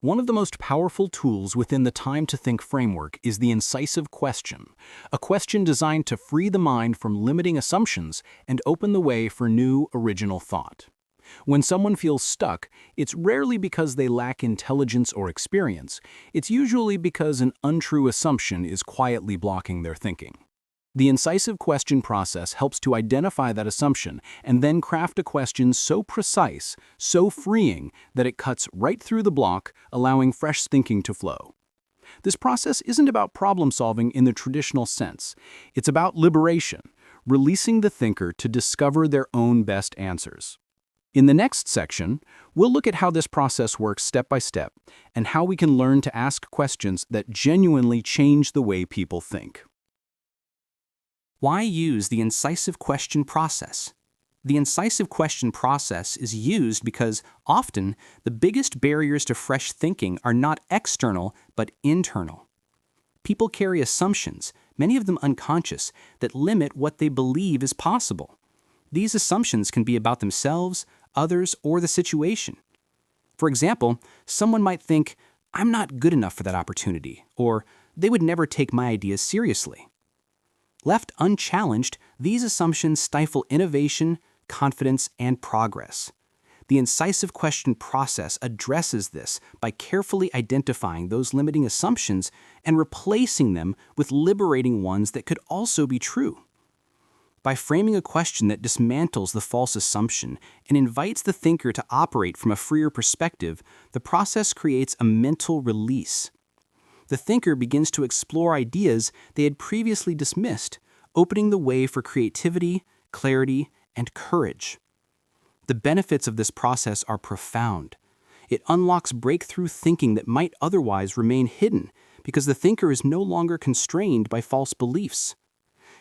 One of the most powerful tools within the Time to Think framework is the incisive question, a question designed to free the mind from limiting assumptions and open the way for new, original thought. When someone feels stuck, it's rarely because they lack intelligence or experience. It's usually because an untrue assumption is quietly blocking their thinking. The incisive question process helps to identify that assumption and then craft a question so precise, so freeing, that it cuts right through the block, allowing fresh thinking to flow. This process isn't about problem solving in the traditional sense. It's about liberation, releasing the thinker to discover their own best answers. In the next section, we'll look at how this process works step by step and how we can learn to ask questions that genuinely change the way people think. Why use the incisive question process? The incisive question process is used because often the biggest barriers to fresh thinking are not external but internal. People carry assumptions, many of them unconscious, that limit what they believe is possible. These assumptions can be about themselves, others, or the situation. For example, someone might think, "I'm not good enough for that opportunity," or "they would never take my ideas seriously." Left unchallenged, these assumptions stifle innovation, confidence, and progress. The incisive question process addresses this by carefully identifying those limiting assumptions and replacing them with liberating ones that could also be true. By framing a question that dismantles the false assumption and invites the thinker to operate from a freer perspective, the process creates a mental release. The thinker begins to explore ideas they had previously dismissed, opening the way for creativity, clarity, and courage. The benefits of this process are profound. It unlocks breakthrough thinking that might otherwise remain hidden because the thinker is no longer constrained by false beliefs.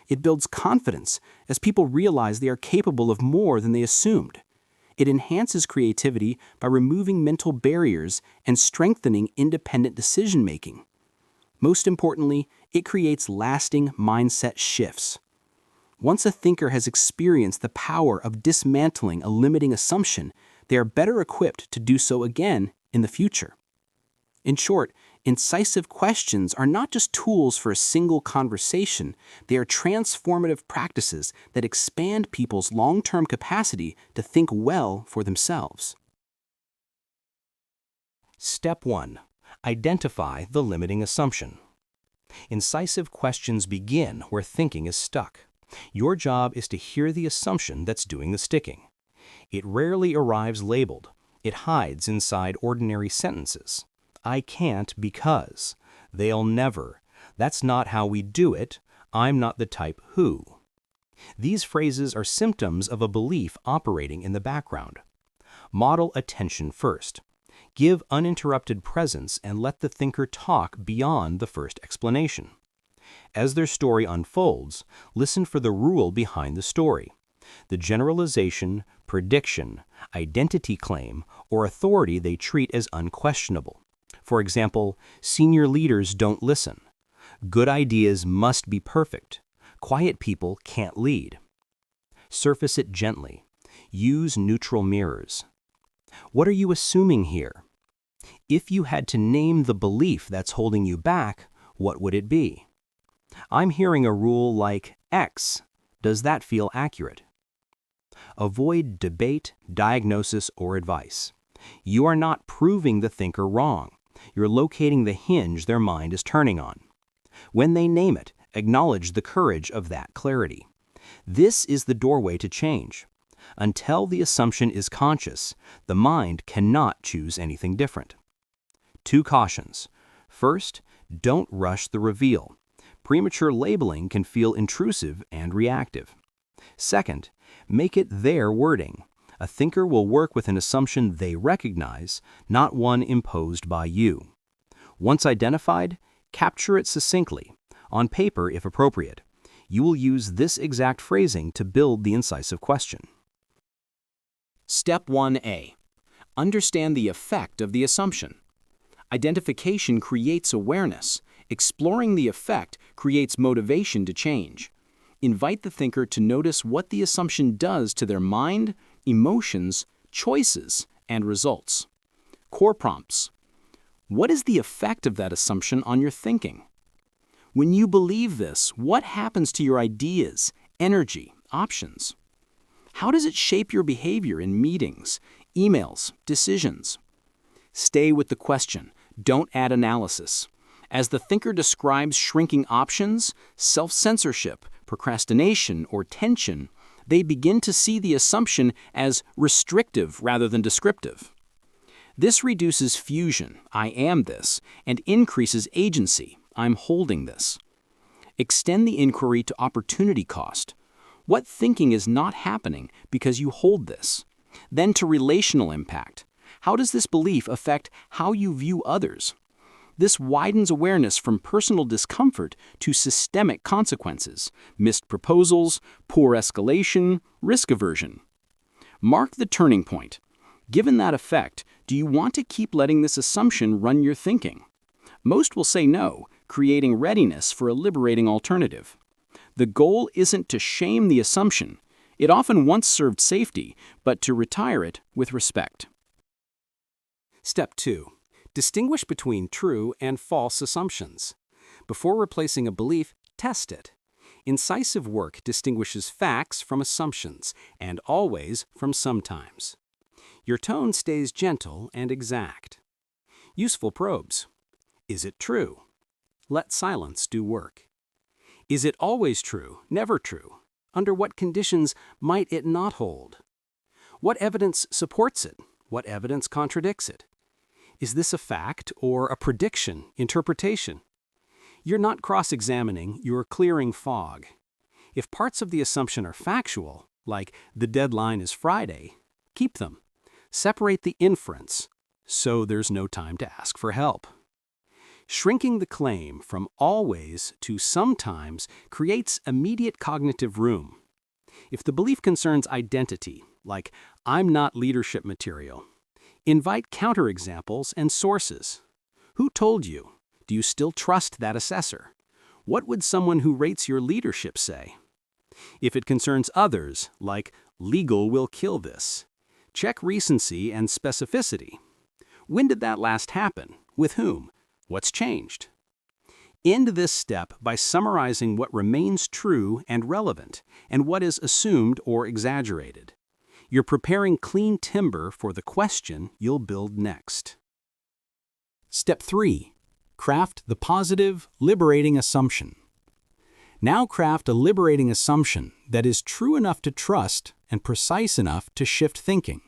It builds confidence as people realize they are capable of more than they assumed. It enhances creativity by removing mental barriers and strengthening independent decision-making. Most importantly, it creates lasting mindset shifts. Once a thinker has experienced the power of dismantling a limiting assumption, they are better equipped to do so again in the future. In short, incisive questions are not just tools for a single conversation, they are transformative practices that expand people's long-term capacity to think well for themselves. Step 1. Identify the limiting assumption. Incisive questions begin where thinking is stuck. Your job is to hear the assumption that's doing the sticking. It rarely arrives labeled. It hides inside ordinary sentences. "I can't because," "they'll never," "that's not how we do it," "I'm not the type who." These phrases are symptoms of a belief operating in the background. Model attention first. Give uninterrupted presence and let the thinker talk beyond the first explanation. As their story unfolds, listen for the rule behind the story, the generalization, prediction, identity claim, or authority they treat as unquestionable. For example, senior leaders don't listen. Good ideas must be perfect. Quiet people can't lead. Surface it gently. Use neutral mirrors. What are you assuming here? If you had to name the belief that's holding you back, what would it be? I'm hearing a rule like X. Does that feel accurate? Avoid debate, diagnosis, or advice. You are not proving the thinker wrong. You're locating the hinge their mind is turning on. When they name it, acknowledge the courage of that clarity. This is the doorway to change. Until the assumption is conscious, the mind cannot choose anything different. 2 cautions. First, don't rush the reveal. Premature labeling can feel intrusive and reactive. Second, make it their wording. A thinker will work with an assumption they recognize, not one imposed by you. Once identified, capture it succinctly, on paper if appropriate. You will use this exact phrasing to build the incisive question. Step 1A. Understand the effect of the assumption. Identification creates awareness. Exploring the effect creates motivation to change. Invite the thinker to notice what the assumption does to their mind, emotions, choices, and results. Core prompts. What is the effect of that assumption on your thinking? When you believe this, what happens to your ideas, energy, options? How does it shape your behavior in meetings, emails, decisions? Stay with the question. Don't add analysis. As the thinker describes shrinking options, self-censorship, procrastination, or tension, they begin to see the assumption as restrictive rather than descriptive. This reduces fusion, I am this, and increases agency, I'm holding this. Extend the inquiry to opportunity cost. What thinking is not happening because you hold this? Then to relational impact. How does this belief affect how you view others? This widens awareness from personal discomfort to systemic consequences, missed proposals, poor escalation, risk aversion. Mark the turning point. Given that effect, do you want to keep letting this assumption run your thinking? Most will say no, creating readiness for a liberating alternative. The goal isn't to shame the assumption. It often once served safety, but to retire it with respect. Step 2. Distinguish between true and false assumptions. Before replacing a belief, test it. Incisive work distinguishes facts from assumptions, and always from sometimes. Your tone stays gentle and exact. Useful probes. Is it true? Let silence do work. Is it always true, never true? Under what conditions might it not hold? What evidence supports it? What evidence contradicts it? Is this a fact or a prediction, interpretation? You're not cross-examining, you're clearing fog. If parts of the assumption are factual, like the deadline is Friday, keep them. Separate the inference, so there's no time to ask for help. Shrinking the claim from always to sometimes creates immediate cognitive room. If the belief concerns identity, like I'm not leadership material, invite counterexamples and sources. Who told you? Do you still trust that assessor? What would someone who rates your leadership say? If it concerns others, like legal will kill this, check recency and specificity. When did that last happen? With whom? What's changed? End this step by summarizing what remains true and relevant, and what is assumed or exaggerated. You're preparing clean timber for the question you'll build next. Step 3. Craft the positive, liberating assumption. Now craft a liberating assumption that is true enough to trust and precise enough to shift thinking.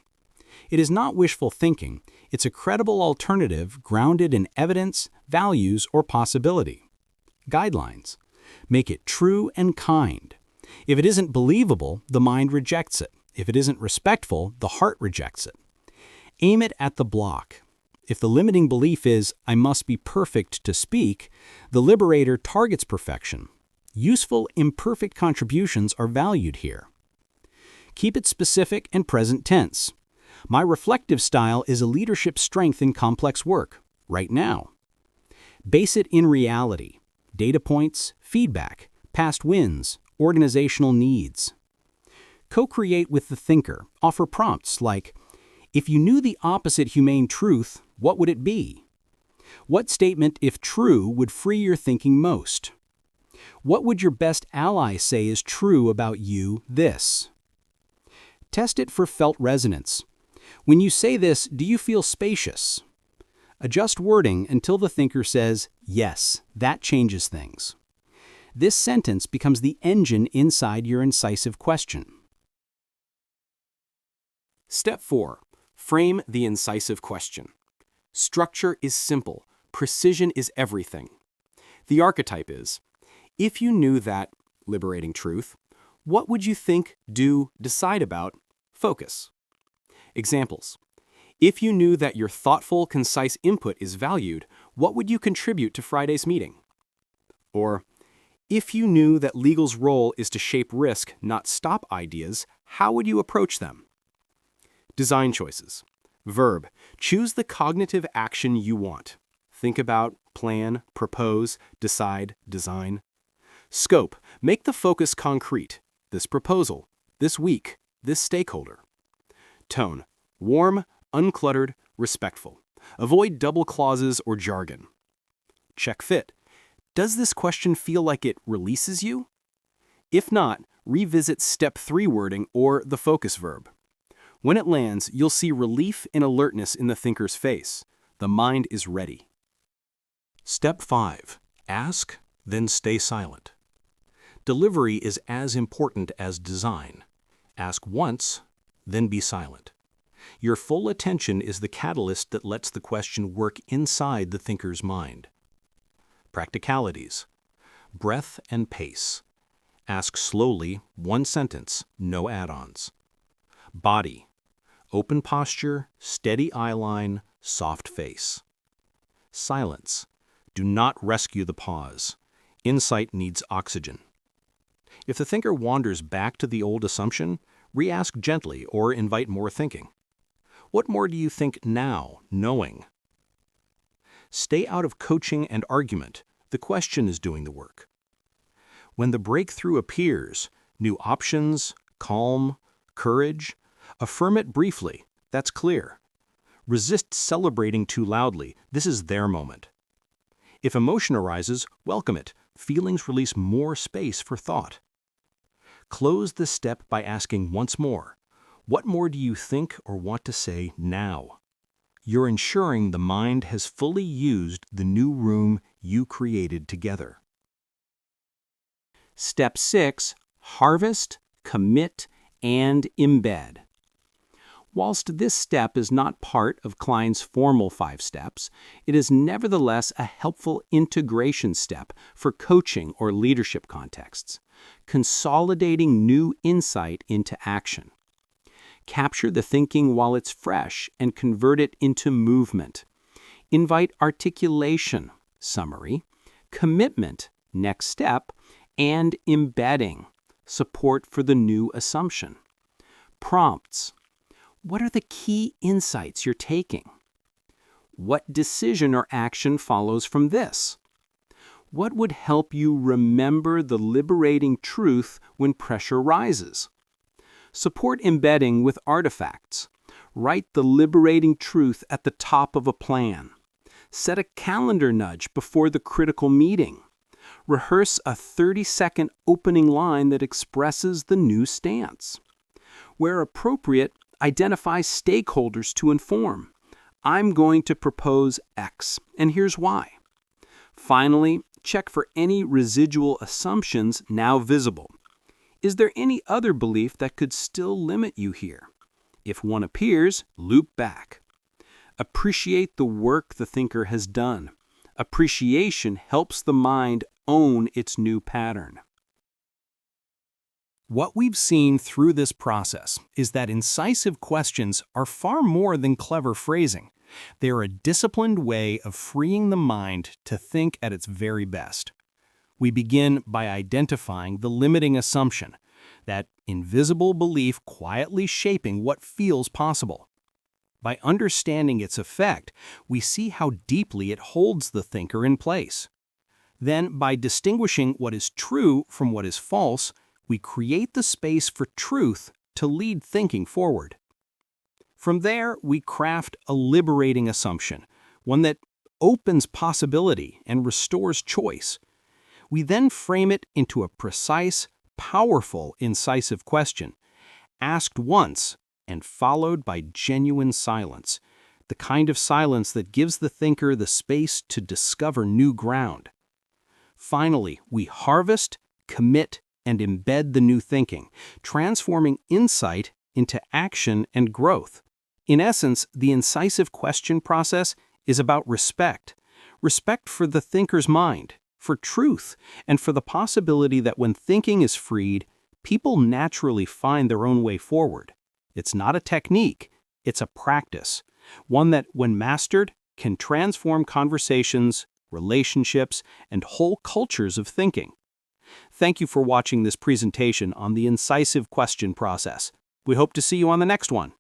It is not wishful thinking, it's a credible alternative grounded in evidence, values, or possibility. Guidelines. Make it true and kind. If it isn't believable, the mind rejects it. If it isn't respectful, the heart rejects it. Aim it at the block. If the limiting belief is, I must be perfect to speak, the liberator targets perfection. Useful, imperfect contributions are valued here. Keep it specific and present tense. My reflective style is a leadership strength in complex work, right now. Base it in reality, data points, feedback, past wins, organizational needs. Co-create with the thinker. Offer prompts like, if you knew the opposite humane truth, what would it be? What statement, if true, would free your thinking most? What would your best ally say is true about you, this? Test it for felt resonance. When you say this, do you feel spacious? Adjust wording until the thinker says, yes, that changes things. This sentence becomes the engine inside your incisive question. Step 4. Frame the incisive question. Structure is simple. Precision is everything. The archetype is, if you knew that, liberating truth, what would you think, do, decide about, focus? Examples. If you knew that your thoughtful, concise input is valued, what would you contribute to Friday's meeting? Or, if you knew that legal's role is to shape risk, not stop ideas, how would you approach them? Design choices. Verb. Choose the cognitive action you want. Think about, plan, propose, decide, design. Scope. Make the focus concrete. This proposal, this week, this stakeholder. Tone. Warm, uncluttered, respectful. Avoid double clauses or jargon. Check fit. Does this question feel like it releases you? If not, revisit Step 3 wording or the focus verb. When it lands, you'll see relief and alertness in the thinker's face. The mind is ready. Step 5. Ask, then stay silent. Delivery is as important as design. Ask once, then be silent. Your full attention is the catalyst that lets the question work inside the thinker's mind. Practicalities. Breath and pace. Ask slowly, one sentence, no add-ons. Body. Open posture, steady eyeline, soft face. Silence. Do not rescue the pause. Insight needs oxygen. If the thinker wanders back to the old assumption, re-ask gently or invite more thinking. What more do you think now, knowing? Stay out of coaching and argument. The question is doing the work. When the breakthrough appears, new options, calm, courage, affirm it briefly. That's clear. Resist celebrating too loudly. This is their moment. If emotion arises, welcome it. Feelings release more space for thought. Close the step by asking once more, what more do you think or want to say now? You're ensuring the mind has fully used the new room you created together. Step 6. Harvest, commit, and embed. Whilst this step is not part of Kline's formal 5 steps, it is nevertheless a helpful integration step for coaching or leadership contexts, consolidating new insight into action. Capture the thinking while it's fresh and convert it into movement. Invite articulation, summary, commitment, next step, and embedding, support for the new assumption. Prompts. What are the key insights you're taking? What decision or action follows from this? What would help you remember the liberating truth when pressure rises? Support embedding with artifacts. Write the liberating truth at the top of a plan. Set a calendar nudge before the critical meeting. Rehearse a 30-second opening line that expresses the new stance. Where appropriate, identify stakeholders to inform. I'm going to propose X, and here's why. Finally, check for any residual assumptions now visible. Is there any other belief that could still limit you here? If one appears, loop back. Appreciate the work the thinker has done. Appreciation helps the mind own its new pattern. What we've seen through this process is that incisive questions are far more than clever phrasing. They're a disciplined way of freeing the mind to think at its very best. We begin by identifying the limiting assumption, that invisible belief quietly shaping what feels possible. By understanding its effect, we see how deeply it holds the thinker in place. Then, by distinguishing what is true from what is false, we create the space for truth to lead thinking forward. From there, we craft a liberating assumption, one that opens possibility and restores choice. We then frame it into a precise, powerful, incisive question, asked once and followed by genuine silence, the kind of silence that gives the thinker the space to discover new ground. Finally, we harvest, commit, and embed the new thinking, transforming insight into action and growth. In essence, the incisive question process is about respect. Respect for the thinker's mind, for truth, and for the possibility that when thinking is freed, people naturally find their own way forward. It's not a technique, it's a practice, one that, when mastered, can transform conversations, relationships, and whole cultures of thinking. Thank you for watching this presentation on the incisive question process. We hope to see you on the next one.